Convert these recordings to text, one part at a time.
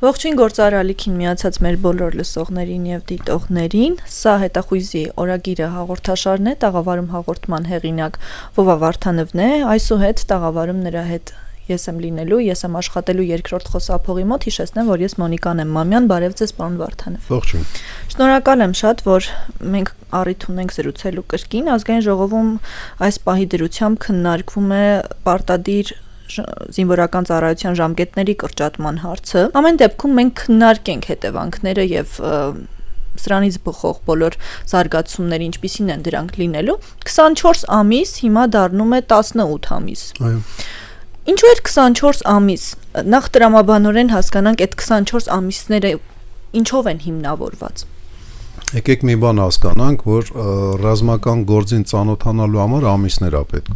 Ողջույն գործարարալիքին միացած մեր բոլոր լսողներին եւ դիտողներին, սա հետախույզի օրագիրը հաղորդաշարն է, տաղավարում հաղորդման հեղինակ Վովա Վարդանովն է, այսուհետ տաղավարում նրա հետ ես եմ լինելու, ես եմ աշխատելու երկրորդ խոսափողի մոտ, հիշեցնեմ, որ ես Մոնիկան եմ Մամյան, բարև ձեզ պարոն Վարդանով։ Ողջույն։ Շնորհակալ եմ շատ, որ մենք առիթ ունենք զրուցելու կրկին, ազգային ժողովում այս պահի դրությամբ քննարկվում է պարտադիր զինվորական ծառայության ժամկետների կրճատման հարցը։ Ամեն դեպքում մենք քննարկենք հետևանքները եւ սրանից բխող բոլոր զարգացումները, ինչպիսին են դրանք լինելու։ 24 ամիս հիմա դառնում է 18 ամիս։ Այո։ Ինչու էր 24 ամիս։ Նախ տրամաբանորեն հասկանանք այդ 24 ամիսները ինչով են հիմնավորված։ Եկեք մի բան հասկանանք, որ ռազմական գործին ծանոթանալու համար ամիսներ է պետք։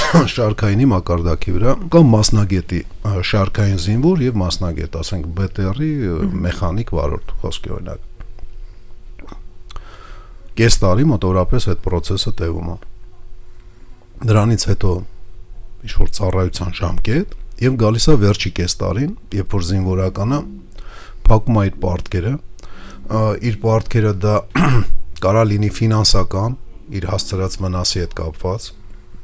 Շարքայինի մակարդակի վրա կամ մասնագետի շարքային զինվոր եւ մասնագետ, ասենք BTR-ի մեխանիկ վարորդ խոսքի օրինակ։ Կես տարի մոտավորապես այդ process-ը տևում է։ Դրանից հետո ինչ-որ ծառայության ժամկետ եւ գալիս է վերջի կես տարին, երբ որ զինվորականը փակում է իր պարտքերը դա կարա լինի ֆինանսական, իր հասցրած մնասի հետ կապված,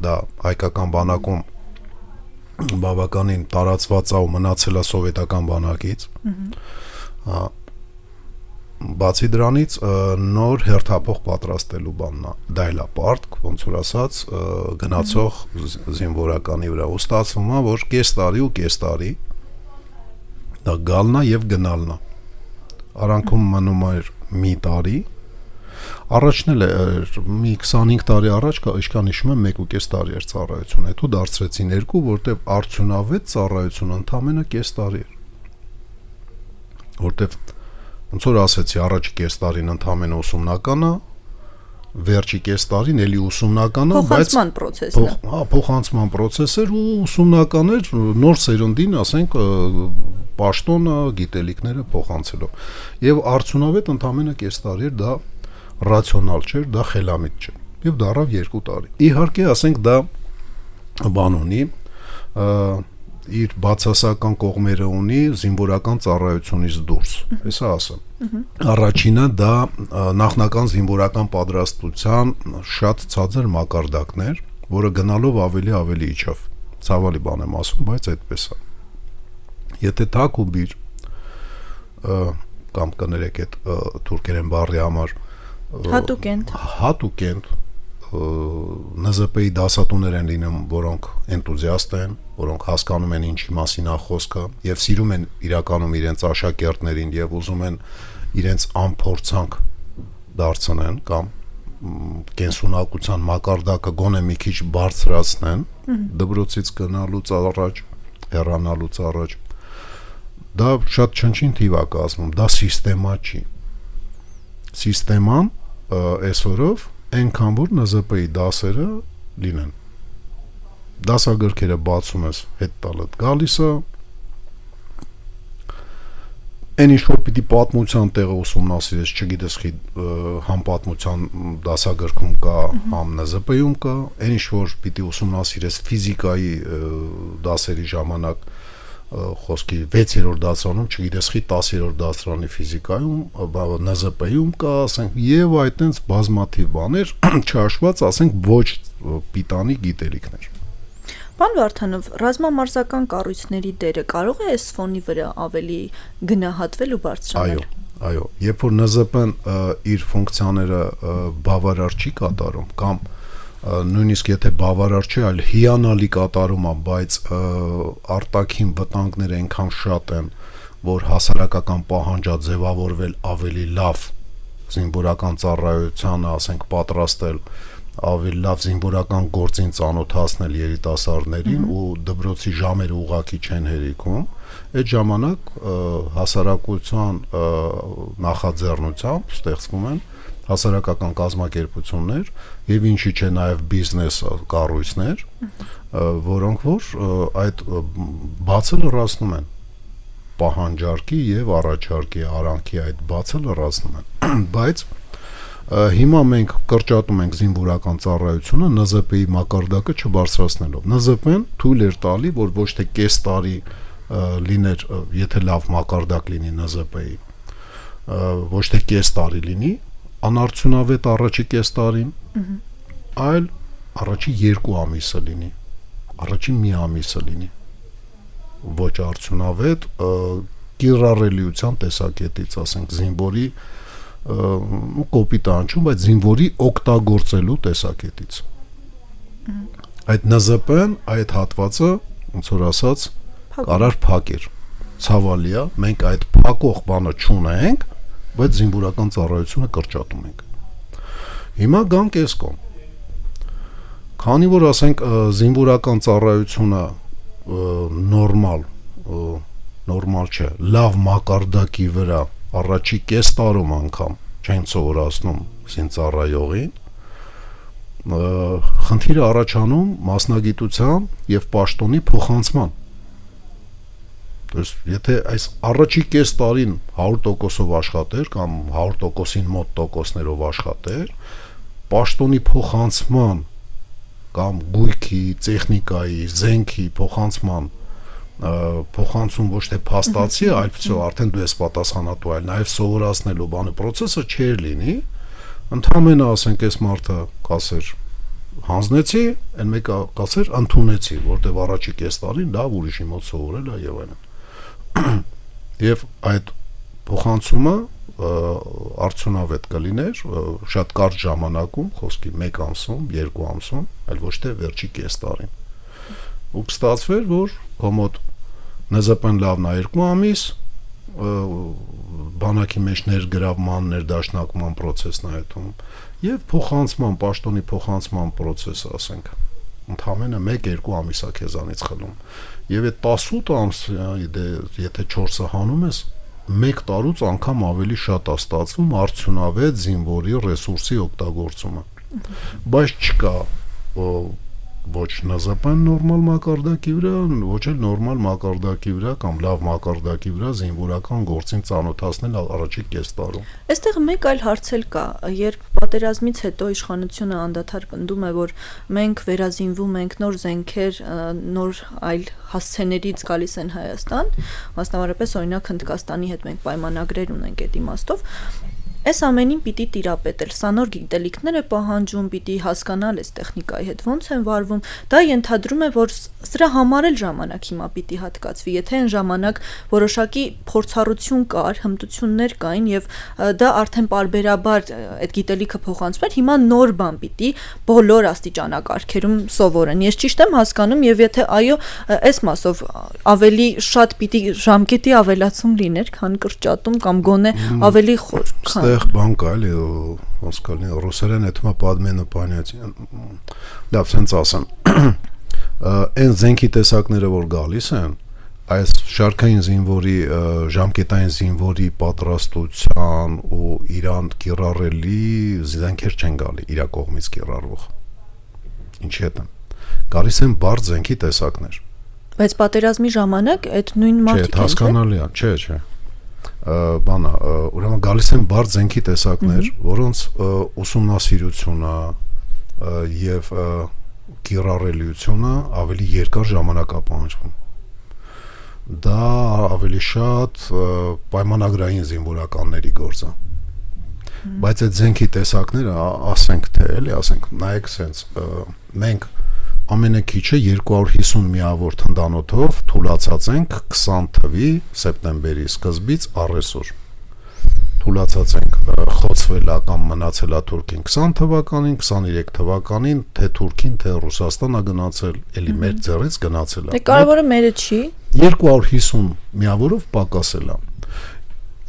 դա հայկական բանակում բավականին տարածված է ու մնացել է սովետական բանակից։ Բացի դրանից նոր հերթափող պատրաստելու բանն է, դա էլ է պարտք, ոնց որ ասած, գնացող զինվորականի վրա ու ստացվում է, որ կես տարի դա գալն է եւ գնալն է։ Արանքում մնում էր մի տարի, առաջն էլ մի 25 տարի առաջ իշքան հիշում եմ 1.5 տարի էր ծառայություն, հետո դարձրեցին 2, որտեվ արդյունավետ ծառայությունը ընդամենը կես տարի էր։ Որտեվ ոնց որ ասեցի, առաջի կես տարին ընդամենը ուսումնական է, վերջի կես տարին էլի ուսումնական է, բայց փոխանցման process-ն է։ Հա, փոխանցման process էր ու ուսումնական էր նոր սերնդին, ասենք, պաշտոնը, գիտելիքները փոխանցելով։ Եվ արդյունավետ ընդամենը կես տարի էր, դա ռացիոնալ չէր, դա խելամիտ չէր։ Եվ դառավ 2 տարի։ Իհարկե, ասենք դա բան ունի, իր բացասական կողմերը ունի զինվորական ծառայությունից դուրս։ Հեսա ասեմ։ Առաջինը դա նախնական զինվորական պատրաստության շատ ցածր մակարդակներ, որը գնալով ավելի իջավ։ Ցավալի բան եմ ասում, բայց այդպես է։ Եթե թակ ու բիր կամ կներեք այդ թուրքերեն բառի համար հատուկենտ ՆԶՊ-ի դասատուներ են լինում, որոնք էնտուզիաստ են, որոնք հասկանում են ինչի մասին է խոսքը եւ սիրում են իրականում իրենց աշակերտներին եւ ուզում են իրենց անփորձանք դարձնեն կամ կենսունակության մակարդակը գոնե մի քիչ բարձրացնեն դպրոցից գնալուց առաջ, հեռանալուց առաջ։ Դա շատ չնչին թիվ է կազմում, դա սիստեմա չի։ Սիստեման այսօրով այնքան որ ՆԶՊ-ի դասերը լինեն։ Դասագրքերը բացում ես, հետ տալդ գալիս է։ Այն ինչ որ պիտի պատմության տեղը ուսումնասիրես, չգիտես խի համ պատմության դասագրքում կա, համ ՆԶՊ-ում կա, այն ինչ որ պիտի ուսումնասիրես ֆիզիկայի դասերի ժամանակ խոսքի 6-րդ դասարանում, չգիտես խի 10-րդ դասարանի ֆիզիկայում, ՆԶՊ-ում կա, ասենք, եւ այդտենց բազմաթիվ բաներ, չհաշված, ասենք, ոչ պիտանի գիտելիքներ։ Պարոն Վարդանով, ռազմամարզական կառույցների դերը կարող է այս ֆոնի վրա ավելի գնահատվել ու բարձրանալ։ Այո, երբ որ ՆԶՊ-ն իր ֆունկցիաները բավարար չի կատարում կամ նույնիսկ եթե բավարար չէ, այլ հիանալի կատարում է, բայց արտաքին վտանգները այնքան շատ են, որ հասարակական պահանջա ձևավորվել ավելի լավ զինվորական ծառայությանը, ասենք, պատրաստել ավելի լավ զինվորական գործին ծանոթացնել երիտասարդներին ու դպրոցի ժամերը ուղղակի չեն հերիքում, այդ ժամանակ հասարակության նախաձեռնությամբ ստեղծվում են հասարակական կազմակերպություններ եւ ինչի՞ չէ նաեւ բիզնես կառույցներ, որոնք որ այդ բացը լրացնում են պահանջարկի եւ առաջարկի արանքի այդ բացը լրացնում են, բայց հիմա մենք կրճատում ենք զինվորական ծառայությունը ՆԶՊ-ի մակարդակը չբարձրացնելով։ ՆԶՊ-ն թույլ էր տալի, որ ոչ թե կես տարի լիներ, եթե լավ մակարդակ լինի ՆԶՊ-ի, ոչ թե կես տարի լինի, անարդյունավետ առաջի կես տարին, այլ առաջի 2 ամիսը լինի, առաջի մի ամիսը լինի, ոչ արդյունավետ կիրառելիության տեսակետից, ասենք զինվորի կոպիտ անջում, բայց զինվորի օգտագործելու տեսակետից։ Այդ ՆԶՊ-ն, այդ հատվածը, ոնց որ ասած, կարար փակեր։ Ցավալի է, մենք այդ փակող բանը չունենք, բայց զինվորական ծառայությունը կրճատում ենք։ Հիմա գանք այս կողմ։ Քանի որ ասենք զինվորական ծառայությունը նորմալ չէ, լավ մակարդակի վրա առաջի կես տարում անգամ չեն սովորացնում զինծառայողին, խնդիրը առաջանում մասնագիտության եւ պաշտոնի փոխանցման։ Եթե այս առաջի կես տարին 100%-ով աշխատեր կամ 100%-ին մոտ տոկոսներով աշխատեր, պաշտոնի փոխանցման կամ գույքի, տեխնիկայի, զենքի փոխանցում ոչ թե փաստացի, այլ վсё արդեն դու ես պատասխանատու, այլ նաև սովորացնելու բանը process-ը չէր լինի, ընդհանրապես ասենք այս մարդը կասեր հանձնեցի, այն մեկը կասեր ընդունեցի, որտեվ առաջի կես տարին լավ ուրիշի մոտ սովորել է եւ այլն։ Եվ այդ փոխանցումը արդյունավետ կլիներ շատ կարճ ժամանակում, խոսքի 1 ամսում, 2 ամսում, այլ ոչ թե վերջի կես տարին։ Ու կստացվեր, որ կոմոդ ՆԶՊ-ն լավն է 2 ամիս, բանակի մեջ ներգրավման, ներդաշնակման process-ն է այդում, եւ փոխանցման, պաշտոնի փոխանցման process-ը, ասենք, ընդհանրապես 1-2 ամիս է քեզանից խլում։ Եվ այդ 18 ամս, եթե 4-ը հանում ես, 1 տարուց անգամ ավելի շատ է ստացվում արդյունավետ զինվորի ռեսուրսի օգտագործումը։ Բայց չկա ոչ ՆԶՊ-ն նորմալ մակարդակի վրա, ոչ էլ նորմալ մակարդակի վրա կամ լավ մակարդակի վրա զինվորական գործին ծանոթացնել առաջի կես տարում։ Այստեղ մեկ այլ հարց էլ կա, երբ պատերազմից հետո իշխանությունը անդադար պնդում է, որ մենք վերազինվում ենք, նոր զենքեր, նոր այլ հասցեներից գալիս են Հայաստան, մասնավորապես օրինակ Հնդկաստանի հետ մենք պայմանագրեր ունենք այդ իմաստով, այս ամենին պիտի տիրապետել, սա նոր գիտելիքներ է պահանջում, պիտի հասկանալ այս տեխնիկայի հետ ոնց են վարվում, դա ենթադրում է, որ սրա համար էլ ժամանակ հիմա պիտի հատկացվի, եթե այն ժամանակ որոշակի փորձառություն կար, հմտություններ կային եւ դա արդեն պարբերաբար այդ գիտելիքը փոխանցվում էր, հիմա նոր բան պիտի բոլոր աստիճանակարգերում սովորեն։ Ես ճիշտ եմ հասկանում եւ եթե այո, այս մասով ավելի շատ պիտի ժամկետի ավելացում լիներ, քան կրճատում կամ գոնե ավելի խոր, քան բան կա էլի ոսկալի ռուսերեն հետո պատմենը պանյացի լավ sense ասեմ այն զենքի տեսակները որ գալիս են այս շարքային զինվորի ժամկետային զինվորի պատրաստության ու իրան կիրառելի զենքեր չեն գալի իր կողմից կիրառվող ինչի հետ են գալիս են բարձ զենքի տեսակներ բայց պատերազմի ժամանակ այդ նույն մարդիկ են հասկանալի է չէ բանա ուրեմն գալիս են բարձ զենքի տեսակներ, որոնց ուսումնասիրությունը եւ կիրառելիությունը ավելի երկար ժամանակ է պահանջվում։ Դա ավելի շատ պայմանագրային զինվորականների գործ է։ Բայց այդ զենքի տեսակները ասենք թե էլի, ասենք նայեք սենց մենք ամենակիչը 250 միավոր թնդանոթով թուլացած ենք 20 թվի սեպտեմբերի սկզբից առեսօր։ Թուլացած ենք խոցվելա կամ մնացելա Թուրքին 20 թվականին, 23 թվականին թե Թուրքին, թե Ռուսաստանը գնացել, էլի մեր ձեռից գնացել է։ Դե կարևորը մերը չի։ 250 միավորով պակասել է։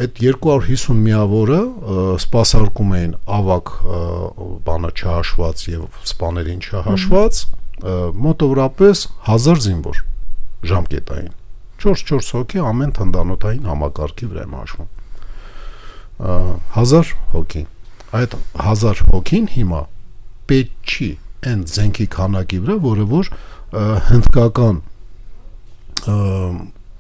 Այդ 250 միավորը սպասարկում էին ավակ բանը չհաշված եւ սպաներին չհաշված մոտավորապես 1000 զինվոր ժամկետային 4 հոգի ամեն թնդանոթային համակարգի վրա եմ հաշվում 1000 հոգի այդ 1000 հոգին հիմա պետք չի այն զենքի քանակի վրա որը որ հնդկական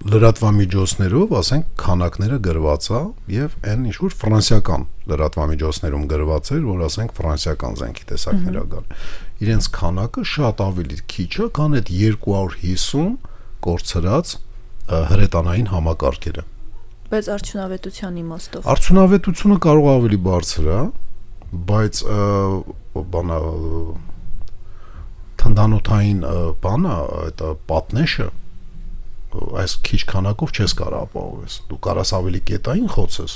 լրատվամիջոցներով ասենք քանակները գրված է եւ այն ինչ որ ֆրանսիական լրատվամիջոցներում գրված էր որ ասենք ֆրանսիական զենքի տեսակներ ա գալ իրենց քանակը շատ ավելի քիչ է քան այդ 250 կորցրած հրետանային համակարգերը։ Բայց արդյունավետության իմաստով Արդյունավետությունը կարող ավելի բարձր է, բայց բանա թնդանոթային բանը, այդ պատնեշը այս քիչ քանակով չես կարող ապահովես։ Դու կարաս ավելի կետային խոցես,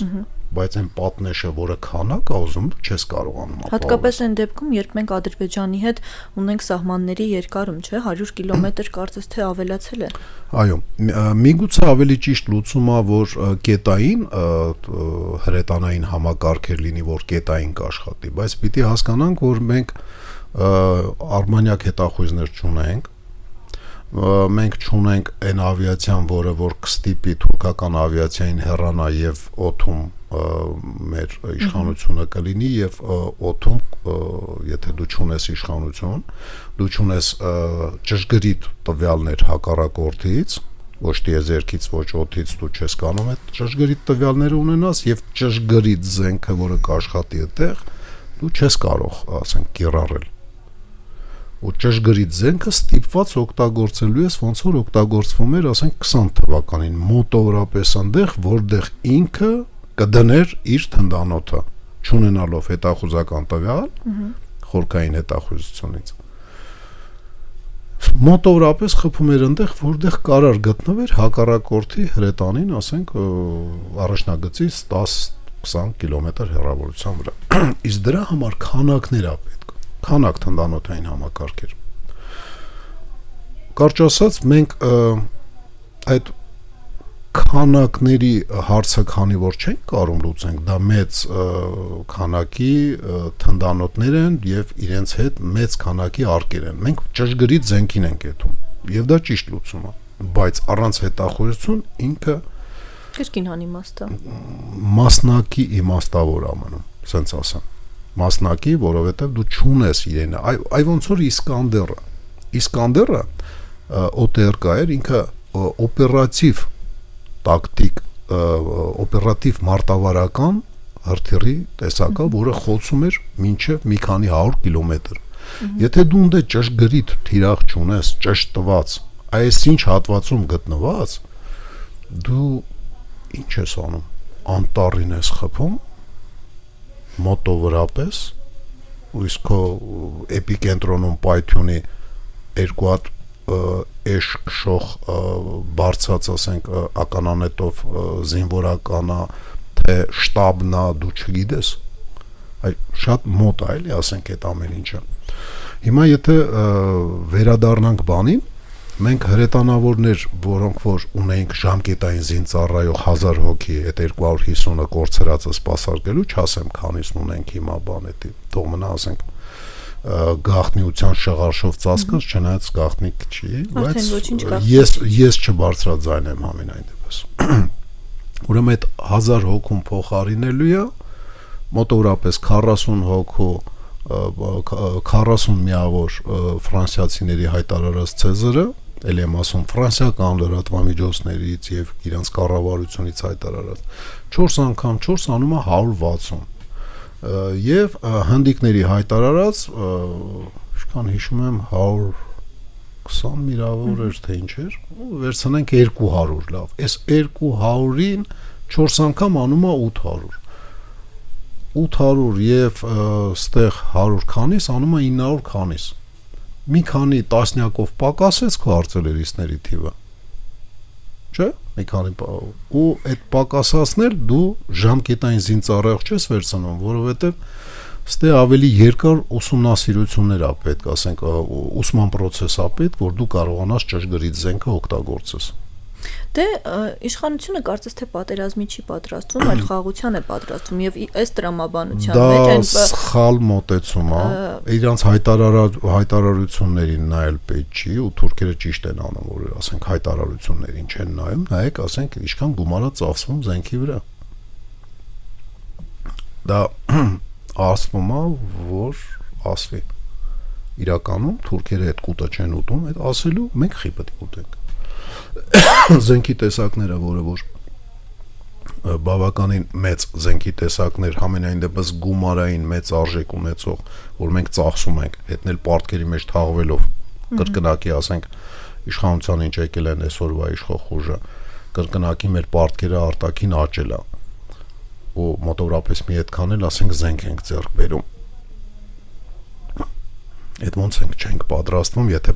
բայց այն պատնեշը, որը քանակ է ուզում, դու չես կարողանում ապահովել։ հատկապես այն դեպքում, երբ մենք Ադրբեջանի հետ ունենք սահմանների երկարում, չէ, 100 կիլոմետր կարծես թե ավելացել է։ Այո, միգուցե ավելի ճիշտ լուծում է, որ կետային հրետանային համակարգեր լինի, որ կետային կաշխատի, բայց պիտի հասկանանք, որ մենք արմանյակ հետախույզներ չունենք, մենք չունենք այն ավիացիան, որը որ կստիպի թուրքական ավիացիային հեռանա եւ օդում մեր իշխանությունը կլինի եւ օդում եթե դու չունես իշխանություն, դու չունես ճշգրիտ տվյալներ հակառակորդից, ոչ տիեզերքից, ոչ օդից դու չես կանում այդ ճշգրիտ տվյալները ունենաս եւ ճշգրիտ զենքը, որը կաշխատի այդտեղ, դու չես կարող, ասենք, կիրառել։ Ու ճշգրիտ զենքը ստիպված օգտագործելու ես ոնց որ օգտագործվում էր, ասենք 20 թվականին մոտավորապես այնտեղ, որտեղ ինքը կդներ իր թնդանոթը, չունենալով հետախուզական տվյալ, խորքային հետախուզությունից։ Մոտավորապես խփում էր այնտեղ, որտեղ կարար գտնվեր հակառակորդի հրետանին, ասենք, առաջնագծից 10-20 կիլոմետր հեռավորության վրա։ Իսկ դրա համար քանակներ է պետք։ Քանակ թնդանոթային համակարգեր։ Կարճ ասած, մենք այդ քանակների հարցը քանի որ չենք կարող լուծենք, դա մեծ քանակի թնդանոթներ են եւ իրենց հետ մեծ քանակի արկեր են։ Մենք ճշգրիտ զենքին ենք եթում եւ դա ճիշտ լուծում է, բայց առանց հետախուզություն ինքը կրկին անիմաստ է։ Մասնակի իմաստավոր է մնում, ասենց ասեմ։ Մասնակի, որովհետև դու չունես իրեն, այ ոնց որ Իսկանդերը OTRK էր, ինքը օպերատիվ տակտիկ, օպերատիվ մարտավարական հրթիռի տեսակը, որը խոցում էր մինչև մի քանի 100 կիլոմետր։ Եթե դու ունդ ճշգրիտ թիրախ չունես, ճշտ տված, այսինչ հատվածում գտնված, դու ինչ ես անում, անտառին ես խփում, մոտավորապես, ու իսկ քո էպիկենտրոնում պայթյունի երկու հատ էշ քշող բարձած, ասենք, ականանետով զինվորականա, թե շտաբնա, դու չգիտես, այ շատ մոտ է, էլի, ասենք, այդ ամեն ինչը։ Հիմա եթե վերադառնանք բանին, մենք հրետանավորներ, որոնք որ ունեինք ժամկետային զինծառայող 1000 հոգի, այդ 250-ը կորցրածը սպասարկելու, չասեմ քանիսն ունենք հիմա բան էդի, թող մնա, ասենք, գաղտնիության շղարշով ծածկած, չնայած գաղտնիք չի, բայց ես չբարձրաձայն եմ համենայն դեպս։ Ուրեմն այդ 1000 հոգում փոխարինելու է մոտավորապես 40 հոգու 40 միավոր ֆրանսիացիների հայտարարած ցեզերը, ելի եմ ասում ֆրանսիական լրատվամիջոցներից եւ իրենց կառավարությունից հայտարարած 4 անգամ 4 անում է 160 եւ հնդիկների հայտարարած ինչքան հիշում եմ 120 միավոր էր թե ինչ էր, վերցնենք 200 լավ, այս 200-ին 4 անգամ անում է 800 եւ ստեղ 100 քանիս անում է 900 քանիս։ Մի քանի տասնյակով պակասեց քո արձելերիստների թիվը։ Չէ՞, մի քանի ու այդ պակասացնել դու ժամկետային զինծառայող չես վերցնում, որովհետեւ ստե ավելի երկար ուսումնասիրություններ է պետք, ասենք, ուսման process է պետք, որ դու կարողանաս ճշգրիտ զենքը օգտագործես։ Դե իշխանությունը կարծես թե պատերազմի չի պատրաստվում, այլ խաղաղության է պատրաստվում եւ այս տրամաբանության մեջ այն սխալ մոտեցում է, իրանց հայտարարություններին նայել պետք չի ու թուրքերը ճիշտ են անում, որ ասենք հայտարարություններին չեն նայում, նայեք, ասենք, ինչքան գումար է ծախսվում զենքի վրա։ Դա ասվում է, որ ասվի։ Իրականում թուրքերը այդ կուտը չեն ուտում, այդ ասելու մենք խի պետք է ուտենք։ Զենքի տեսակները, որը որ բավականին մեծ զենքի տեսակներ, համենայն դեպս գումարային մեծ արժեք ունեցող, որ մենք ծախսում ենք, հետնել պարտքերի մեջ թաղվելով, կրկնակի ասենք, իշխանության ինչ եկել են այսօրվա իշխող ուժը, կրկնակի մեր պարտքերը արտաքին աճել է ու մոտավորապես մի այդքան էլ ասենք զենք ենք ձեռք բերում այդ ոնց ենք չենք պատրաստվում եթե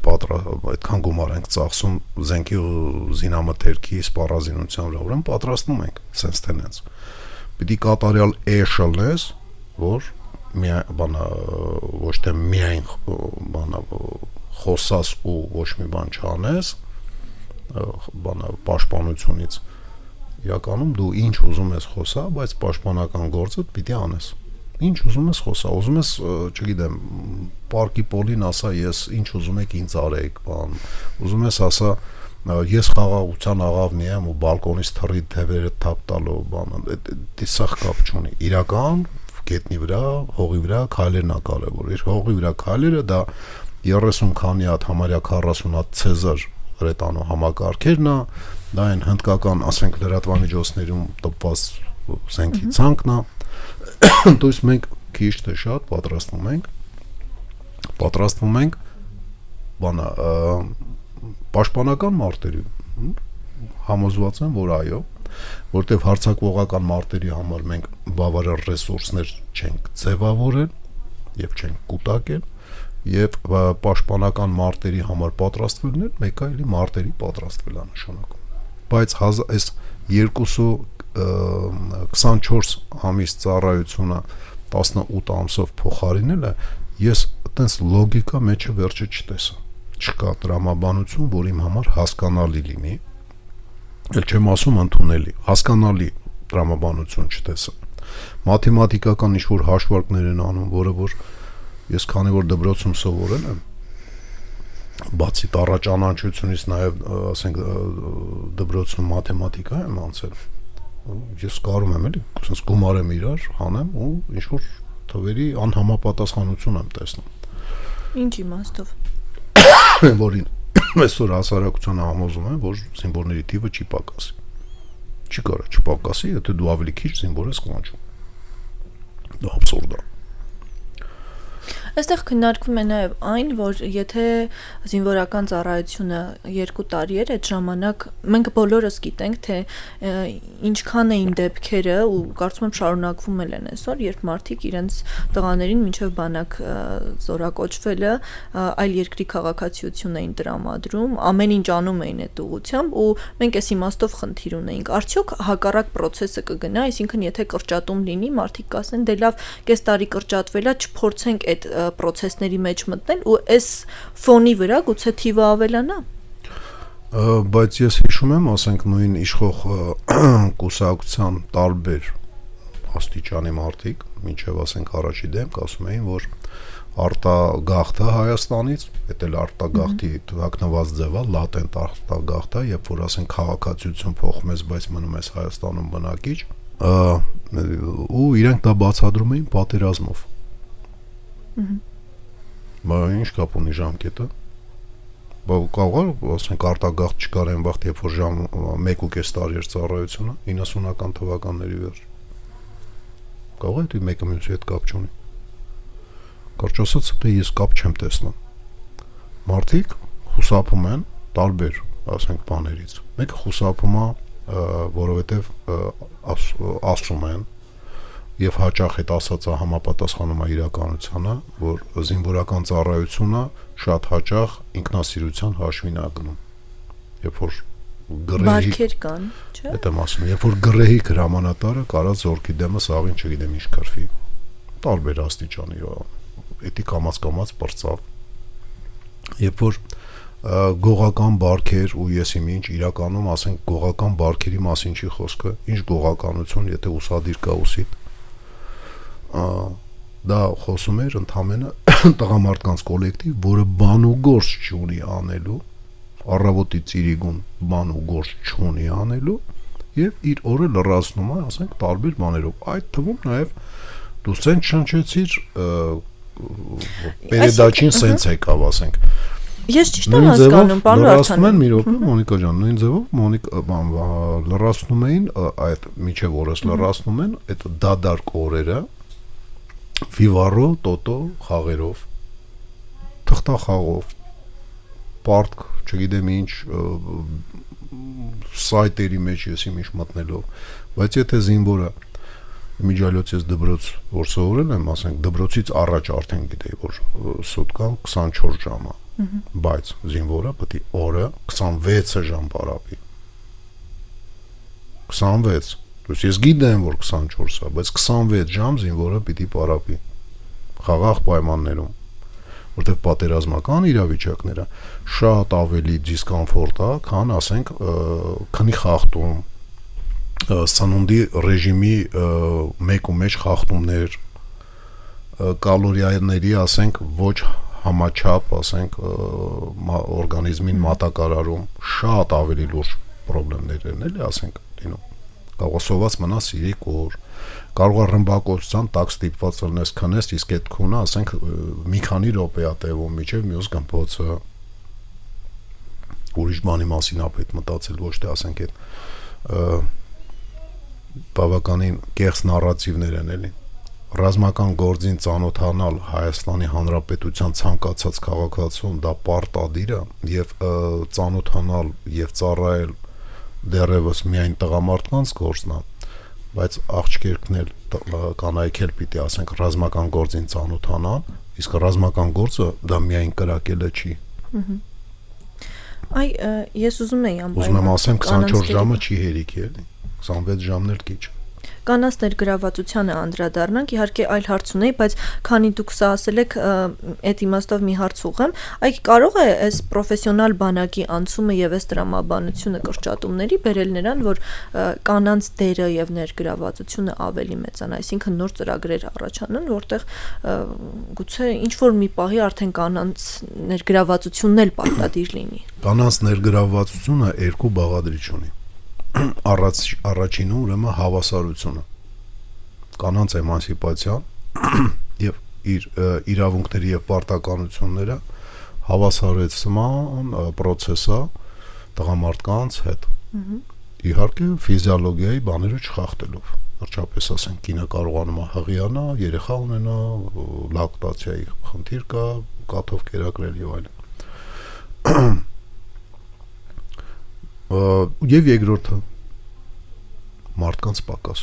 այդքան գումար ենք ծախսում զենքի ու զինամթերքի սպառազինության վրա ուրեմն պատրաստվում ենք sense tenants պիտի կատարյալ էշելնես որ բանա ոչ թե միայն բանա խոսած ու ոչ մի բան չանես բանա պաշտպանությունից իրականում դու ինչ ուզում ես խոսա բայց պաշտպանական գործը պիտի անես ինչ ուզում ես խոսա ուզում ես չգիտեմ պարկի պոլին ասա ես ինչ ուզում եք ինձ արեք բան ուզում ես ասա ես խաղաղության աղավնի եմ ու բալկոնից թռի թևերը թափ տալով բան դիսախ կապ չունի իրական գետնի վրա հողի վրա քայլերն է կարևոր իր հողի վրա քայլերը դա 30 քանի հատ համարյա 40 հատ ցեզար հրետանու համակարգերն է դա այն հնդկական ասենք լրատվամիջոցներում տպված զենքի ցանկն է то есть մենք քիչ թե շատ պատրաստվում ենք բանա պաշտպանական մարտերի համոզված եմ որ այո որտեվ հարցակողական մարտերի համար մենք բավարար ռեսուրսներ չենք ձևավորել եւ չենք կուտակել եւ պաշտպանական մարտերի համար պատրաստվելն էլ մեկ այլի մարտերի պատրաստվել է նշանակում բայց այս 24 ամիս ծառայությունը 18 ամսով փոխարինելը ես այտենց լոգիկա մեջը վերջը չտեսա չկա տրամաբանություն որ իմ համար հասկանալի լինի էլ չեմ ասում ընդունելի հասկանալի տրամաբանություն չտեսա մաթեմատիկական ինչ-որ հաշվարկներ են անում որը որ ես քանի որ դպրոցում սովորել եմ բացի տառաճանաչությունից նաև ասենք դպրոցում մաթեմատիկա եմ անցել ես կարում եմ էլի ասես գումարեմ իրար հանեմ ու ինչ-որ թվերի անհամապատասխանություն եմ տեսնում ինչ իմաստով որին այսօր հասարակությանը համոզում են որ զինվորների թիվը չի պակասի չի կարա չպակասի եթե դու ավելի քիչ զինվոր ես կանչում դա абսուրդ է Այստեղ քննարկվում է նաև այն, որ եթե զինվորական ծառայությունը 2 տարի էր, այդ ժամանակ մենք բոլորս գիտենք, թե ինչքան էին դեպքերը ու կարծում եմ շարունակվում են այսօր, երբ մարդիկ իրենց տղաներին մինչև բանակ զորակոչվելը այլ երկրի քաղաքացիություն էին տրամադրում, ամեն ինչ անում էին այդ ուղղությամբ ու մենք այս իմաստով խնդիր ունեինք։ Արդյոք հակառակ process-ը կգնա, այսինքն եթե կրճատում լինի, մարդիկ կասեն, դե լավ, կես տարի կրճատվելա, չփորձենք այդ process-ների մեջ մտնել ու այս ֆոնի վրա գուցե թիվը ավելանա։ Բայց ես հիշում եմ, ասենք նույն իշխող կուսակցության տարբեր աստիճանի մարդիկ, մինչև ասենք առաջի դեմք ասում էին, որ արտագաղթը Հայաստանից, դա էլ արտագաղթի թվակնված ձև է, լատենտ արտագաղթ է, երբ որ ասենք քաղաքացիություն փոխում ես, բայց մնում ես Հայաստանում բնակիչ, ու իրենք դա բացատրում էին պատերազմով։ Բա ինչ կապ ունի ժամկետը։ Բա կարող ասենք արտագաղթ չկար այն վաղ, երբ որ 1.5 տարի էր ծառայությունը 90-ական թվականների վերջ։ Կարող է դու մեկը մյուսի հետ կապ չունի։ Կարճ ասած, դե ես կապ չեմ տեսնում։ Մարդիկ խուսափում են տարբեր, ասենք, բաներից։ Մեկը խուսափում է, որովհետև ասում են եւ հաճախ այդ ասածը համապատասխանում է իրականությանը, որ զինվորական ծառայությունը շատ հաճախ ինքնասիրության հաշվին է գնում։ Երբ որ բարքեր կան, չէ՞։ Դա եմ ասում, երբ որ գրեհի հրամանատարը կարա զորքի դեմս աղին չգիտեմ ինչ քրֆի։ Տարբեր աստիճանի էդի կամած բրծավ։ Երբ որ գողական բարքեր ու ես ինչ իրականում ասենք գողական բարքերի մասին չի խոսքը, ինչ գողականություն, եթե ուսադիր կա ուսիդ դա խոսում էր ընդհանրապես տղամարդկանց կոլեկտիվ, որը բան ու գործ չունի անելու, առավոտի ծիրիգուն բան ու գործ չունի անելու եւ իր օրը լրացնում է, ասենք, տարբեր բաներով։ Այդ թվում նաեւ դու սենց շնչեցիր Պերեդաչին սենց եկավ, ասենք։ Ես ճիշտ եմ հասկանում, պարոն Լրացնում են մի րոպե Մոնիկա ջան, նույն ձևով լրացնում էին այդ միջև օրս լրացնում են այդ դադարք օրերը վիվարո, տոտո խաղերով, թղթախաղով, պարտք, չգիտեմ ինչ սայտերի մեջ ես ինչ մտնելով, բայց եթե զինվորը միջալոց ես դպրոց որ սովորել եմ, ասենք դպրոցից առաջ արդեն գիտեի որ սուտկան 24 ժամ է, բայց զինվորը պետք է օրը 26 ժամ պարապի, 26, то есть ես գիտեմ որ 24 է, բայց 26 ժամ զինվորը պիտի պարապի խաղաղ պայմաններում, որտեղ պատերազմական իրավիճակները շատ ավելի դիսկոմֆորտ է, քան ասենք քանի խախտում, սնունդի ռեժիմի մեկ ու մեջ խախտումներ, կալորիաների ասենք ոչ համաչափ, ասենք օրգանիզմին մատակարարում շատ ավելի լուրջ խնդիրներ են, էլի ասենք լինում։ Կարող է սոված մնաս 3 օր, կարող է ռմբակոծության տակ ստիպված լինես քնես, իսկ այդ քունը ասենք մի քանի րոպե է տևում մինչև մյուս գմփոցը։ Ուրիշ բանի մասին ապետ մտածել, ոչ թե ասենք այդ բավականին կեղծ նարատիվներ են, էլի։ Ռազմական գործին ծանոթանալ Հայաստանի Հանրապետության ցանկացած քաղաքացուն դա պարտադիր է եւ ծանոթանալ եւ ծառայել դեռևս միայն տղամարդկանց գործն է, բայց աղջիկներն էլ կանայք էլ պիտի ասենք ռազմական գործին ծանոթանան, իսկ ռազմական գործը դա միայն կրակելը չի։ Այ ես ուզում եմ անպայման ուզում եմ ասեմ 24 ժամը չի հերիքի, էլի 26 ժամն էլ քիչ։ Կանանց ներգրավվածությանը անդրադառնանք, իհարկե այլ հարց ունեի, բայց քանի դուք սա ասել եք, այդ իմաստով մի հարց ուղղեմ, այ կարող է այս պրոֆեսիոնալ բանակի անցումը եւ այս տրամաբանությունը կրճատումների բերել նրան, որ կանանց դերը եւ ներգրավվածությունը ավելի մեծանա, այսինքն նոր ծրագրեր առաջանան, որտեղ գուցե ինչ որ մի պահի արդեն կանանց ներգրավվածությունն էլ պարտադիր լինի։ Կանանց ներգրավվածությունը երկու բաղադրիչ ունի։ Առաջինը ուրեմն հավասարությունը, կանանց էմանսիպացիան եւ իր իրավունքների եւ պարտականությունները հավասարեցման process-ը տղամարդկանց հետ։ Իհարկե ֆիզիոլոգիայի բաները չխախտելով, վերջապես ասենք կինը կարողանում է հղիանա, երեխա ունենա, լակտացիայի խնդիր կա, կաթով կերակրել եւ այլն։ Եվ երկրորդը մարդկանց պակաս։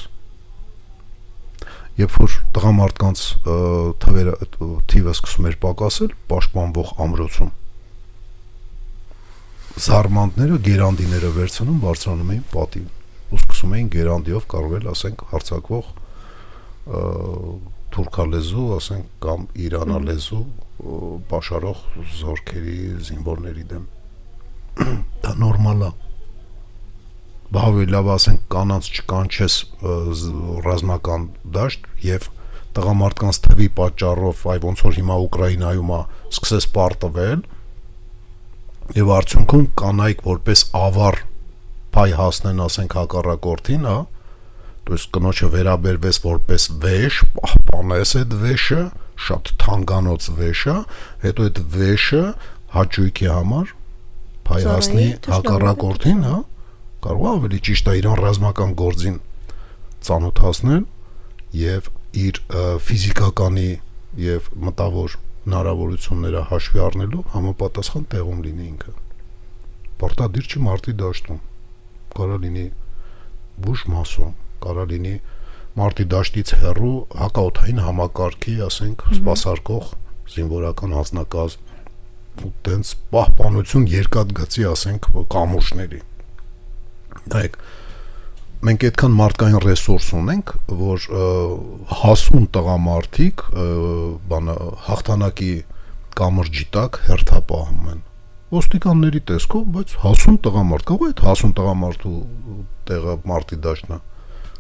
Երբ որ տղամարդկանց թիվը սկսում էր պակասել, պաշտպանվող ամրոցում զարմանտները գերանդիները վերցնում բարձրանում էին պատին ու սկսում էին գերանդիով կարվել ասենք հարձակվող թուրքալեզու, ասենք կամ իրանալեզու պաշարող զորքերի զինվորների դեմ։ Դա նորմալ է։ Բավարի լավ ասենք կանանց չկանչես ռազմական դաշտ եւ տղամարդկանց թվի պատճառով այ ոնց որ հիմա Ուկրաինայում է սկսես պարտվել եւ արդյունքում կանայք որպես ավար փայ հասնեն ասենք հակառակորդին, հա, то есть կնոջը վերաբերվես որպես վեշ, պահպանես այդ վեշը, շատ թանկանոց վեշը, հետո այդ վեշը հաճույքի համար փայ հասնի հակառակորդին, հա, կարող է ավելի ճիշտ է իրան ռազմական գործին ծանոթացնել եւ իր ֆիզիկականի եւ մտավոր հնարավորությունները հաշվի առնելով համապատասխան տեղում լինի ինքը։ Պարտադիր չի մարտի դաշտում, կարող լինի բուժ մասում, կարող լինի մարտի դաշտից հեռու հակաօդային համակարգի, ասենք, սպասարկող զինվորական անձնակազմ ու տենց պահպանություն երկաթգծի, ասենք, կամուրջների։ Դայք մենք այդքան մարդկային ռեսուրս ունենք, որ հասուն տղամարդիկ բանը հաղթանակի կամրջի տակ հերթապահում են։ Ոստիկանների տեսքով, բայց հասուն տղամարդ, կարող է այդ հասուն տղամարդու տեղը մարտի դաշտն է։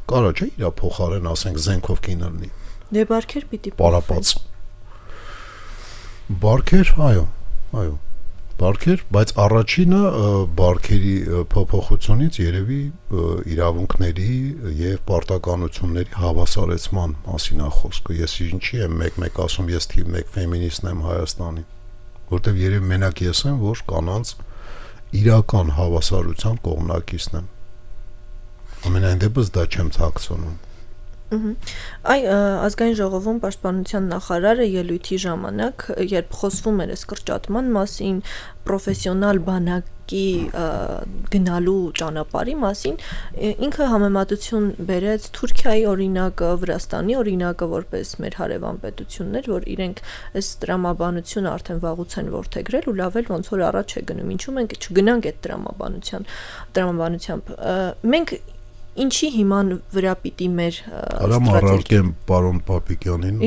Կարա չէ իր փոխարեն ասենք զենքով կինը լինի։ Դե բարքեր պիտի պարապած։ Բարքեր, այո։ Բարքեր, բայց առաջինը բարքերի փոփոխությունից երևի իրավունքների եւ պարտականությունների հավասարեցման մասին է խոսքը։ Ես ինչի եմ մեկ-մեկ ասում, ես թիվ 1 ֆեմինիստն եմ Հայաստանի, որտեւ երևի մենակ ես եմ, որ կանանց իրական հավասարության կողմնակիցն եմ։ Ամենայն դեպս դա չեմ ցակցնում։ Այ ազգային ժողովում պաշտպանության նախարարը ելույթի ժամանակ, երբ խոսվում էր այս կրճատման մասին, պրոֆեսիոնալ բանակի գնալու ճանապարհի մասին, ինքը համեմատություն բերեց Թուրքիայի օրինակը, Վրաստանի օրինակը, որպես մեր հարևան պետություններ, որ իրենք այս տրամաբանությունը արդեն վաղուց են որդեգրել ու լավ էլ ոնց որ առաջ է գնում, ինչու մենք չգնանք այդ տրամաբանությամբ։ Մենք ինչի հիման վրա պիտի մեր առարկեմ պարոն Պապիկյանին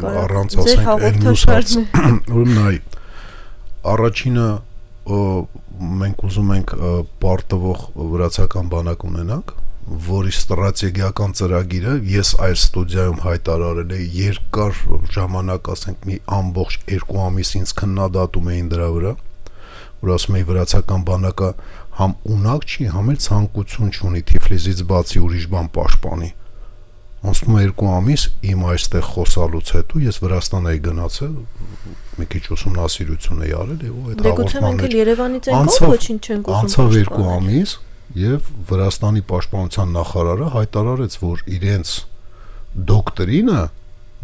առանց ասենք այն մյուս ուրեմն այ առաջինը մենք ուզում ենք պարտվող վրացական բանակ ունենանք, որի ստրատեգիական ծրագիրը ես այս ստուդիայում հայտարարել եմ երկար ժամանակ, ասենք մի ամբողջ 2 ամիս ինձ քննադատում էին դրա վրա, որ ասում էի վրացական բանակը համ ունակ չի, համ էլ ցանկություն չունի Թիֆլիսից բացի ուրիշ բան պաշտպանի։ Անցնում է 2 ամիս իմ այստեղ խոսալուց հետո ես Վրաստան էի գնացել, մի քիչ ուսումնասիրություն էի արել եւ այդ հաղորդման մեջ Երևանից ենք ոչինչ չենք ուզում։ Անցավ 2 ամիս եւ Վրաստանի պաշտպանության նախարարը հայտարարեց, որ իրենց դոկտրինը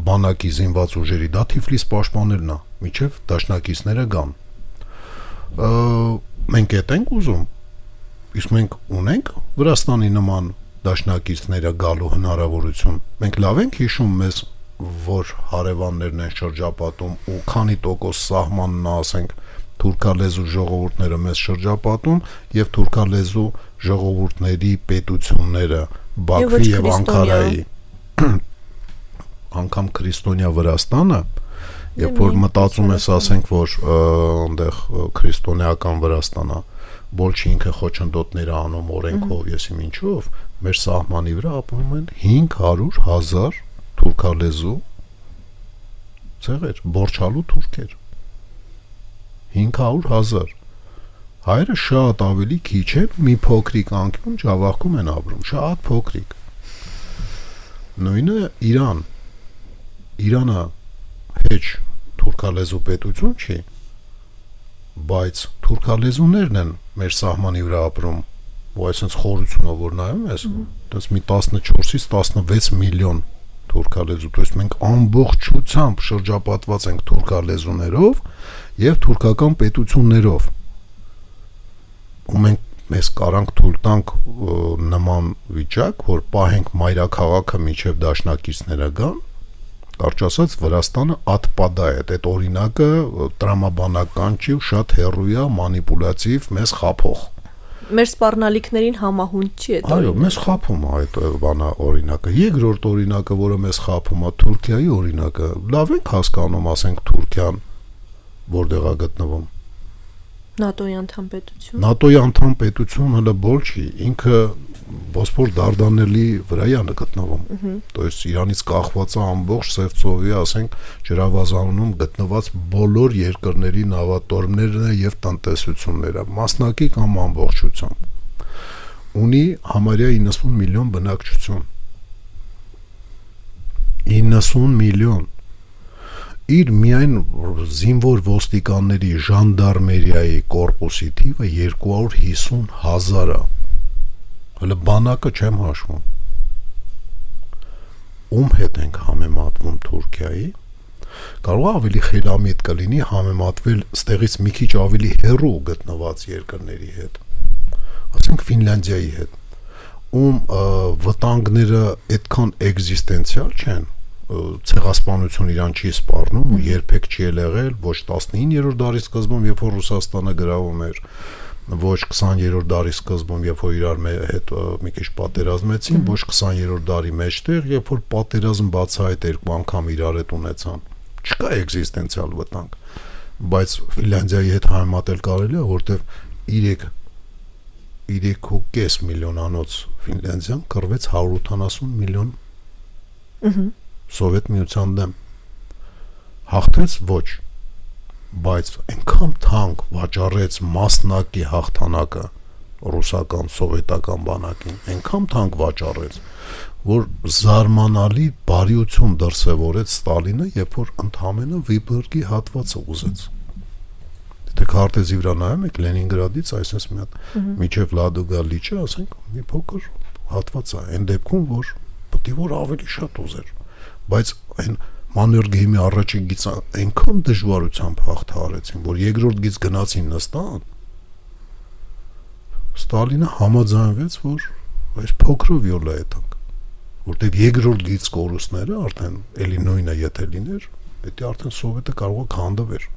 բանակի զինված ուժերի դա Թիֆլիս պաշտպանելն է, միջև դաշնակիցները գան։ Մենք այդ ենք ուզում։ Իսկ մենք ունենք Վրաստանի նման դաշնակիցները գալու հնարավորություն։ Մենք լավ ենք հիշում մեզ, որ հարևաններն են շրջապատում ու քանի տոկոս սահմանն ասենք թուրքալեզու ժողովուրդները մեզ շրջապատում եւ թուրքալեզու ժողովուրդների պետությունները Բաքվի եւ Անկարայի անգամ քրիստոնյա Վրաստանը, երբ որ մտածում ես ասենք որ այնտեղ քրիստոնեական Վրաստանա Բոլչի ինքը խոչընդոտները անում օրենքով, եսիմ ինչով, մեր սահմանի վրա ապրում են 500,000 թուրքալեզու ցեղեր, Բորչալու թուրքեր։ 500,000 հայերը շատ ավելի քիչ են, մի փոքրիկ անկյուն Ջավախքում են ապրում, շատ փոքրիկ։ Նույնը Իրան։ Իրանը հեչ թուրքալեզու պետություն չի, բայց թուրքալեզուներն են մեր սահմանի վրա ապրում, ու այսպես խորությունով որ նայում ես, դες մի 14-ից 16 միլիոն թուրքալեզու, то есть մենք ամբողջությամբ շրջապատված ենք թուրքալեզուներով եւ թուրքական պետություններով։ Ու մենք մեզ կարանք թույլ տանք նման վիճակ, որ պահենք մայրաքաղաքը միջև դաշնակիցները գան, կարճ ասած Վրաստանը ատպադա է, այդ օրինակը տրամաբանական չի ու շատ հեռու է մանիպուլյատիվ մեզ խափող։ Մեր սպառնալիքներին համահունչ չի այդ։ Այո, մեզ խափում է այդ բանա օրինակը։ Երկրորդ օրինակը, որը մեզ խափում է, Թուրքիայի օրինակը։ Լավ ենք հասկանում, ասենք Թուրքիան որտեղ է գտնվում։ ՆԱՏՕ-ի անդամ պետություն։ ՆԱՏՕ-ի անդամ պետություն հələ բոլ չի, ինքը Բոսփոր Դարդանելի վրա է գտնվում։ То есть Իրանից կախված է ամբողջ Սևծովի, ասենք, ջրավազանում գտնված բոլոր երկրների նավատորմներն եւ տնտեսությունները, մասնակի կամ ամբողջությամբ։ Ունի համարյա 90 միլիոն բնակչություն։ 90 միլիոն իր միայն զինվոր ոստիկանների ժանդարմերիայի կորպուսի թիվը 250,000 է։ Հələ բանակը չեմ հաշվում։ Ում հետ ենք համեմատվում Թուրքիայի, կարող է ավելի խելամիտ կլինի համեմատվել ստեղից մի քիչ ավելի հեռու գտնված երկրների հետ, ասենք Ֆինլանդիայի հետ, ում վտանգները այդքան էգզիստենցիալ չեն, ցեղասպանություն իրան չի սպառնում ու երբեք չի եղել ոչ 19-րդ դարի սկզբում, երբ որ Ռուսաստանը գրավում էր, ոչ 20-րդ դարի սկզբում, երբ որ իրար հետ մի քիչ պատերազմեցին, ոչ 20-րդ դարի մեջտեղ, երբ որ պատերազմ բացահայտ 2 անգամ իրար հետ ունեցան։ Չկա էգզիստենցիալ վտանգ, բայց Ֆինլանդիայի հետ համեմատել կարելի է, որտեվ 3.5 միլիոնանոց Ֆինլանդիան կռվեց 180 միլիոն Սովետ միության դեմ, հաղթեց ոչ, բայց այնքան թանկ վաճառեց մասնակի հաղթանակը ռուսական սովետական բանակին, այնքան թանկ վաճառեց, որ զարմանալի բարիություն դրսևորեց Ստալինը, երբ որ ընդհանրապես Վիբուրգի հատվածը ուզեց։ Եթե քարտեզի վրա նայում եք Լենինգրադից այսպես մի հատ միջև Լադոգա լիճը, ասենք, մի փոքր հատված է, այն դեպքում որ պիտի որ ավելի շատ ուզեր, բայց այն Մաններգեյմի առաջի գիծը այնքան դժվարությամբ հաղթահարեցին, որ երկրորդ գիծ գնացին նստան, Ստալինը համաձայնվեց, որ այս փոքրով յոլա է տանք, որտեղ երկրորդ գիծ կորուստները արդեն էլի նույնը եթե լիներ, դա արդեն սովետը կարող է քանդվեր։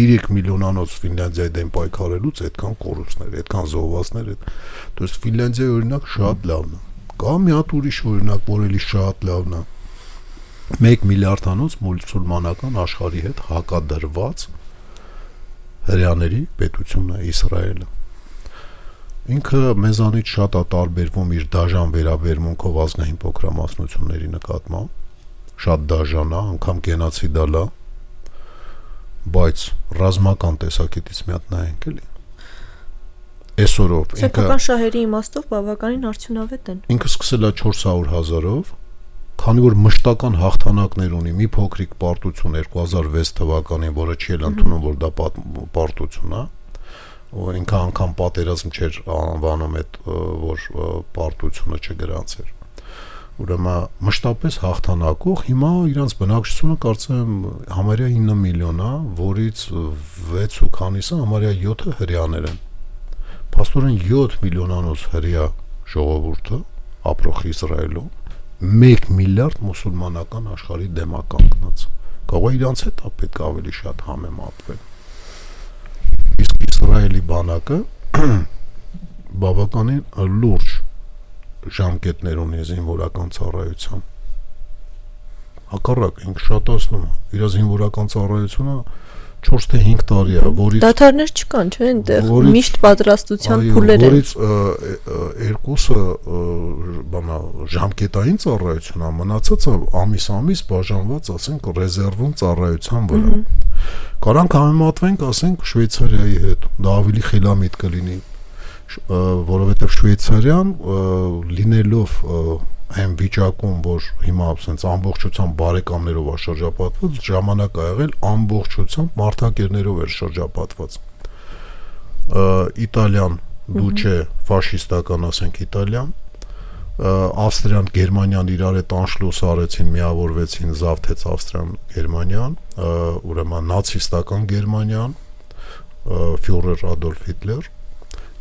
3 միլիոնանոց Ֆինլանդիայի դեմ պայքարելուց այդքան կորուստներ, այդքան զոհվածներ, то есть Ֆինլանդիայի օրինակ շատ լավն է։ Կա մի հատ ուրիշ օրինակ, որ էլի շատ լավն է։ 1 միլիարդանոց մուսուլմանական աշխարհի հետ հակադրված հրեաների պետությունը Իսրայելը։ Ինքը մեզանից շատ է տարբերվում իր դաժան վերաբերմունքով ազգային փոքրամասնությունների նկատմամբ, շատ դաժան է, անգամ գենոցիդալ է, բայց ռազմական տեսակետից մի հատ նայենք էլի։ Այսօրով սեփական շահերի իմաստով բավականին արդյունավետ են։ Ինքը սկսել է 400,000-ով, քանի որ մշտական հաղթանակներ ունի մի փոքրիկ պարտություն 2006 թվականին, որը չի էլ ընդունում, որ դա պարտություն է, ինքը անգամ պատերազմ չէր անվանում այդ որ պարտությունը չգրանցեր։ Ուրեմն մշտապես հաղթանակող հիմա իրանց բնակչությունը կարծեմ համարյա 9 միլիոն է, որից 6 ու քանիսը համարյա 7-ը հրեաներ են։ Փաստորեն 7 միլիոնանոց հրեա ժողովուրդը ապրող Իսրայելում 1 միլիարդ մուսուլմանական աշխարհի դեմ է կանգնած։ Կարող է իրանց հետ պետք է ավելի շատ համեմատվել։ Իսկ Իսրայելի բանակը բավականին լուրջ ժամկետներ ունի զինվորական ծառայության։ Հակառակ ինքը շատացնում է։ Իր զինվորական ծառայությունը 4 թե 5 տարի է, որից դադարներ չկան, չէ՞, այնտեղ միշտ պատրաստության փուլեր են։ Որից երկուսը բանա ժամկետային ծառայություն է, մնացածը ամիս բաժանված, ասենք, ռեզերվում ծառայության վրա։ Կարանք համեմատվենք, ասենք, Շվեյցարիայի հետ, դա ավելի խելամիտ կլինի, որովհետև Շվեյցարիան լինելով այն վիճակում, որ հիմա ասենց ամբողջությամբ բարեկամներով է շրջապատված, ժամանակ ա եղել ամբողջությամբ մարդակերներով էր շրջապատված։ Իտալիան դու չէ, ֆաշիստական, ասենք, Իտալիան, Ավստրիան, Գերմանիան իրար հետ անշլուս արեցին, միավորվեցին, զավթեց Ավստրիան, Գերմանիան, ուրեմն նացիստական Գերմանիան, ֆյուրեր Ադոլֆ Հիտլեր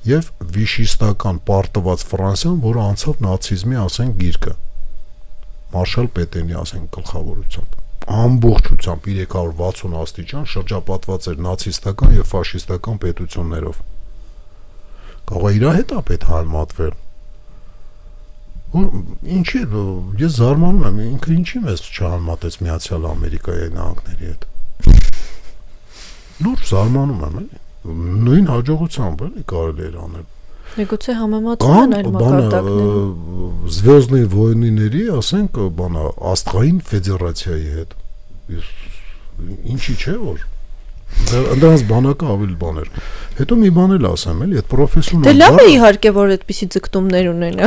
եւ վիշիստական պարտված Ֆրանսիան, որը անցավ նացիզմի, ասենք, գիրկը Մարշալ Պետենի, ասենք, գլխավորությամբ ամբողջությամբ 360 աստիճան շրջապատված էր նացիստական եւ ֆաշիստական պետություններով։ Կարող է իր հետ է պետք համատվել։ Ինչի ես զարմանում եմ, ինքը ինչի մեզ չհամատեց Միացյալ Ամերիկայի Նահանգների հետ։ Լուրջ զարմանում եմ, էլի։ Նույն հաջողությամբ էլի կարելի էր անել։ Միգուցե համեմատվում են այլ մակարդակներով։ Звездные войны-ների, ասենք, բանա Աստղային Ֆեդերացիայի հետ։ Ինչի՞ չէ որ դրանց բանակը ավելի բան էր։ Հետո մի բան էլ ասեմ, էլի, այդ պրոֆեսիոնալ։ Դե լավ է իհարկե, որ այդպիսի ձգտումներ ունեն։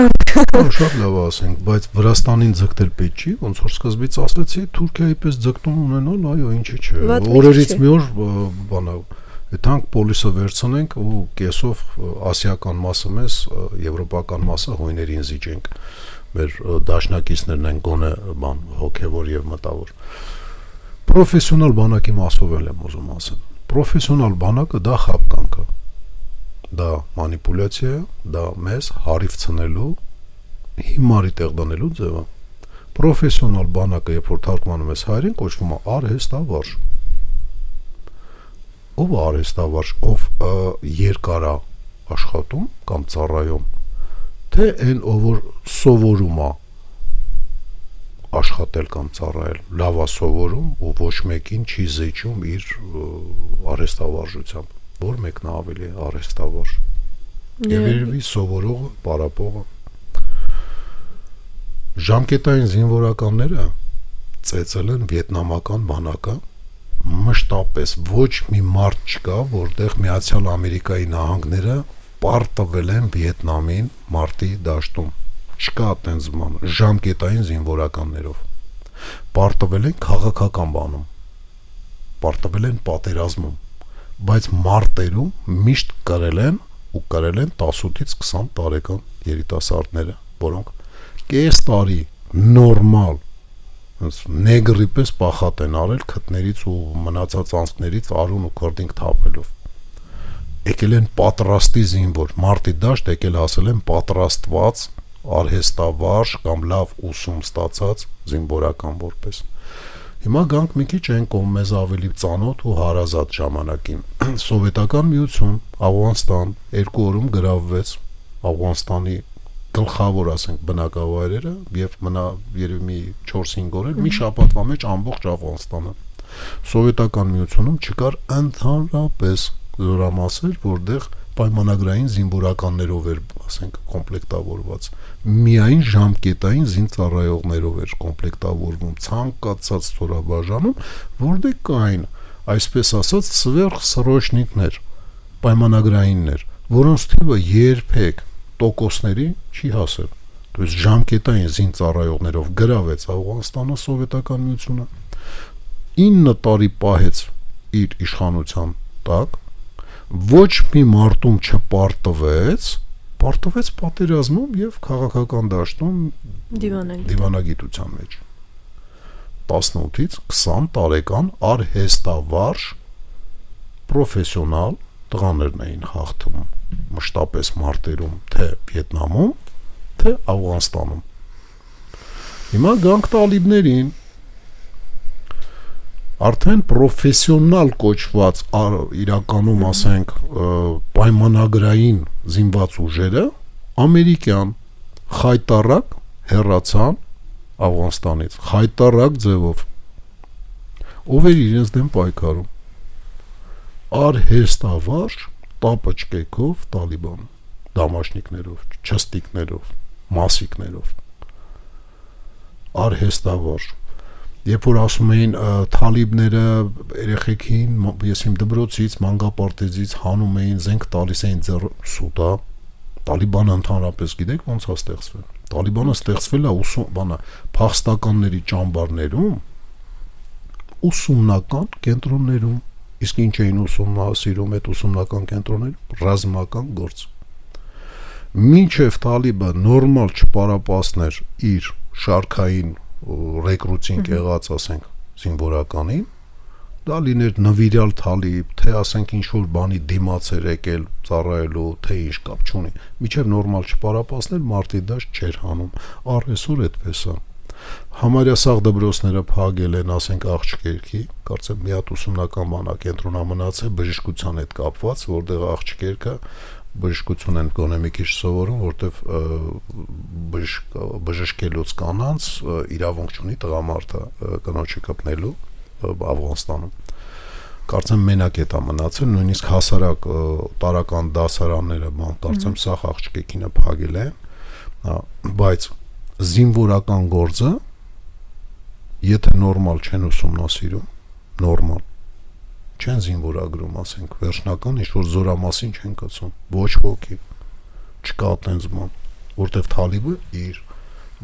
Շատ լավ է, ասենք, բայց Վրաստանին ձգտել պետք չի, ոնց որ սկզբից ասացի, Թուրքիայի պես ձգտում ունենալ, այո, ինչի՞ չէ։ Օրերից մի օր բանա Եթանք պոլիսը վերցնենք ու կեսով ասիական մասը մեզ, եվրոպական մասը հույներին զիջենք։ Մեր դաշնակիցներն են գոնե բան հոգևոր եւ մտավոր։ Պրոֆեսիոնալ բանակի մասով եմ ուզում ասել։ Պրոֆեսիոնալ բանակը դա խաբկանք է։ Դա մանիպուլյացիա է, դա մեզ հարիվ ցնելու, հիմարի տեղ դնելու ձև է։ Պրոֆեսիոնալ բանակը, երբ որ թարգմանում ես հայերեն, կոչվում է արհեստավարժ։ Ով արհեստավարժ, ով երկար է աշխատում կամ ծառայում, թե այն ով որ սովորում է աշխատել կամ ծառայել, լավ է սովորում ու ոչ մեկին չի զիջում իր արհեստավարժությամբ, որ մեկն է ավելի արհեստավարժ։ Եվ երևի սովորողը, պարապողը։ Ժամկետային զինվորականները ծեծել են վիետնամական բանակը, մշտապես ոչ մի մարդ չկա, որտեղ Միացյալ Ամերիկայի Նահանգները պարտվել են Վիետնամին մարտի դաշտում։ Չկա այդպես բան, ժամկետային զինվորականներով։ Պարտվել են քաղաքական բանում։ Պարտվել են պատերազմում, բայց մարտերում միշտ կրել են 18-ից 20 տարեկան երիտասարդները, որոնք կես տարի նորմալ նեգրի պես պախատ են արել քթներից ու մնացած անցքներից արուն ու քրդինք թափելով եկել են պատրաստի զինվոր մարտի դաշտ եկել հասել են պատրաստված արհեստավարժ կամ լավ ուսում ստացած զինվորական որպես հիմա գանք մի քիչ այն կողմ մեզ ավելի ծանոթ ու հարազատ ժամանակին սովետական միություն Աֆղանստան 2 օրում գրավվեց Աֆղանստանի գլխավոր ասենք բնակավայրերը եւ մնա երևի մի 4-5 օր մի շաբաթվա մեջ ամբողջ Աֆղանստանը սովետական միությունում չկար ընդհանրապես զորամասեր որտեղ պայմանագրային զինվորականներով էր ասենք կոմպլեկտավորված միայն ժամկետային զինծառայողներով էր կոմպլեկտավորվում ցանկացած ստորաբաժանում որտեղ կային այսպես ասած սվերխսրոշնիկներ պայմանագրայիններ որոնց թիվը երբեք տոկոսների չի հասել то есть ժամկետային զինծառայողներով գրավեց Աֆղանստանը սովետական միությունը 9 տարի պահեց իր իշխանության տակ ոչ մի մարտում չպարտվեց պատերազմում եւ քաղաքական դաշտում դիվանագիտության մեջ 18-ից 20 տարեկան արհեստավարժ պրոֆեսիոնալ տղաներն էին հաղթում մշտապես մարտերում թե Վիետնամում թե Աֆղանստանում հիմա գանք տալիբներին արդեն պրոֆեսիոնալ կոչված իրականում ասենք պայմանագրային զինված ուժերը ամերիկյան խայտարակ հեռացան Աֆղանստանից խայտարակ ձևով ով էր իրենց դեմ պայքարում արհեստավարժ տապճկեքով տալիբան դամաշնիկներով չստիկներով մասիկներով արհեստավարժ Երբ որ ասում էին թալիբները երեխեքին ես իմ դպրոցից մանկապարտեզից հանում էին զենք տալիս էին ձեռ սուտա Տալիբանը ընդհանրապես գիտեք ոնց է ստեղծվել Տալիբանը ստեղծվել է փախստականների ճամբարներում ուսումնական կենտրոններում իսկ ինչ էին ուսումնասիրում այդ ուսումնական կենտրոններում ռազմական գործ մինչև Տալիբը նորմալ չպարապացներ իր շարքային ռեկրուտինգ եղած ասենք զինվորականին դա լիներ նվիրյալ թալիբ թե ասենք ինչ որ բանի դիմաց էր եկել ծառայելու թե ինչ կապ չունի միջև նորմալ չպարապացներ մարտի դաշտ չէր հանում առեսօր այդպես է համարյա սաղ դպրոցները փակել են ասենք աղջիկերքի կարծեմ մի հատ ուսումնական բանա կենտրոնա մնացել բժշկության հետ կապված որտեղ աղջիկերքը բժշկություն են գոնե մի քիչ սովորում, որտեվ բժշկելուց կանանց իրավունք չունի տղամարդը կնոջը կպնելու Աֆղանստանում։ Կարծեմ մենակ է դա մնացել, նույնիսկ հասարակ տարական դասարանները, կարծեմ սա աղջիկեկինը փակել են, բայց զինվորական գործը եթե նորմալ չեն ուսումնասիրում, նորմալ չեն զինվորագրում, ասենք, վերջնական ինչ-որ զորամասին չեն կցում, ոչ ոքի, չկա տենց բան, որտև թալիբը իր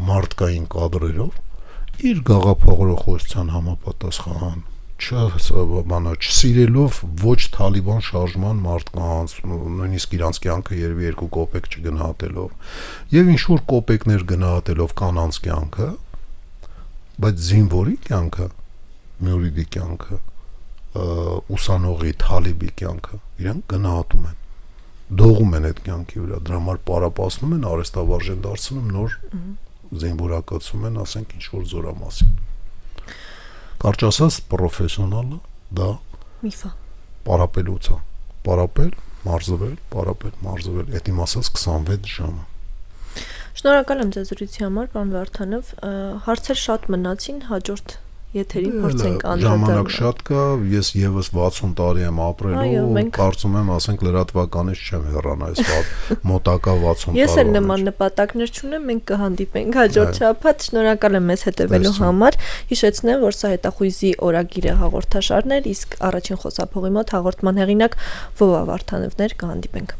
մարդկային կադրերով, իր գաղափարախոսության համապատասխան, չսիրելով ոչ թալիբան շարժման մարդկանց, նույնիսկ իրանց կյանքը երևի 2 կոպեկ չգնահատելով, եւ ինչ-որ կոպեկներ գնահատելով կանանց կյանքը, բայց զինվորի կյանքը, մյուրիդի կյանքը ուսանողի թալիբի կյանքը իրենք գնահատում են դողում են այդ կյանքի վրա դրա համար պարապացնում են արհեստավարժ են դարձնում նոր զինվորակացում են ասենք ինչ որ զորամասին կարճ ասած պրոֆեսիոնալը դա միֆ է պարապելուց է պարապել մարզվել այդ իմ ասած 26 ժամը Շնորհակալ եմ ձեզ զրույցի համար պարոն Վարդանով հարցեր շատ մնացին հաջորդ Եթերին փորձենք անդրադառնալ։ Ժամանակ շատ կա, ես եւս 60 տարի եմ ապրելու, կարծում եմ, ասենք լրատվականից չեմ հեռանա այս մոտակա 60 տարի։ Ես էլ նման նպատակներ չունեմ, մենք կհանդիպենք հաջորդ շաբաթ։ Շնորհակալ եմ մեզ հետևելու համար։ Հիշեցնեմ, որ սա հետախույզի օրագիրը հաղորդաշարներ, իսկ առաջին խոսափողի մոտ հաղորդման հեղինակ Վովա Վարդանովն էր, կհանդիպենք։